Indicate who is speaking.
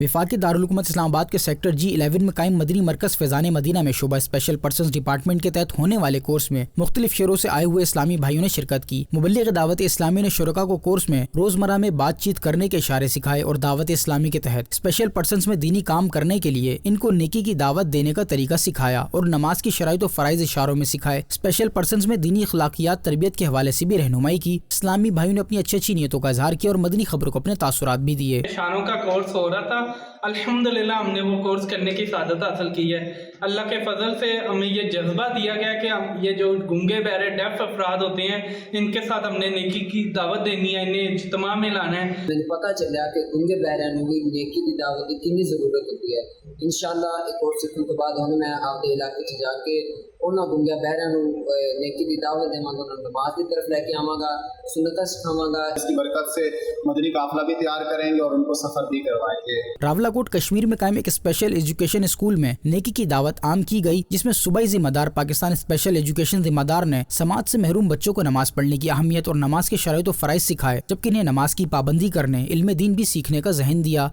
Speaker 1: वफाकी दारुल हुकूमत इस्लामाबाद के सेक्टर G11 में कायम मदनी मरकज़ फैज़ान मदीना में शोबा स्पेशल पर्सन्स डिपार्टमेंट के तहत होने वाले कोर्स में मुख्तलिफ शहरों से आए हुए इस्लामी भाइयों ने शिरकत की। मुबल्लिग दावत इस्लामी ने शुरका को कोर्स में रोजमर्रा में बातचीत करने के इशारे सिखाए और दावत इस्लामी के तहत स्पेशल पर्सन्स में दीनी काम करने के लिए इनको नेकी की दावत देने का तरीका सिखाया और नमाज की शराइत और फराइज इशारों में सिखाए। स्पेशल पर्सन्स में दीनी अखलाकियात तरबियत के हवाले से भी रहनुमाई की। इस्लामी भाइयों ने अपनी अच्छी अच्छी नीयतों का इजहार किया और मदनी खबरों को अपने तासुरात भी दिए।
Speaker 2: शानों का कोर्स हो रहा था, अल्हम्दुलिल्लाह हमने वो कोर्स करने की सादत हासिल की है। अल्लाह के फजल से हमें ये जज्बा दिया गया कि हम ये जो गूंगे बहरे डेफ अफराद होते हैं इनके साथ हमने नेकी की दावत देनी है, इन्हें इज्तिमा में लाना है।
Speaker 3: मैंने पता चला कि गूंगे बहरे भी नेकी की दावत की कितनी ज़रूरत होती है। इंशाअल्लाह एक कोर्स सीखने के बाद मैं आपके इलाके च जाके उन्होंने गूंगे बहरे नेकी की दावत देवांगा, उन्होंने नमाज की तरफ लेके आवांगा, सुन्नत सिखावांगा।
Speaker 4: इसकी बरकत से मदनी काफिला भी तैयार करेंगे और उनको सफर भी करवाएंगे।
Speaker 1: रावलाकोट कश्मीर में कायम एक स्पेशल एजुकेशन स्कूल में नेकी की दावत आम की गई, जिसमें सूबाई जिम्मेदार पाकिस्तान स्पेशल एजुकेशन जिम्मेदार ने समाज से महरूम बच्चों को नमाज पढ़ने की अहमियत और नमाज के शराइत और फराइज सिखाए, जबकि इन्हें नमाज की पाबंदी करने, इल्म दीन भी सीखने का जहन दिया।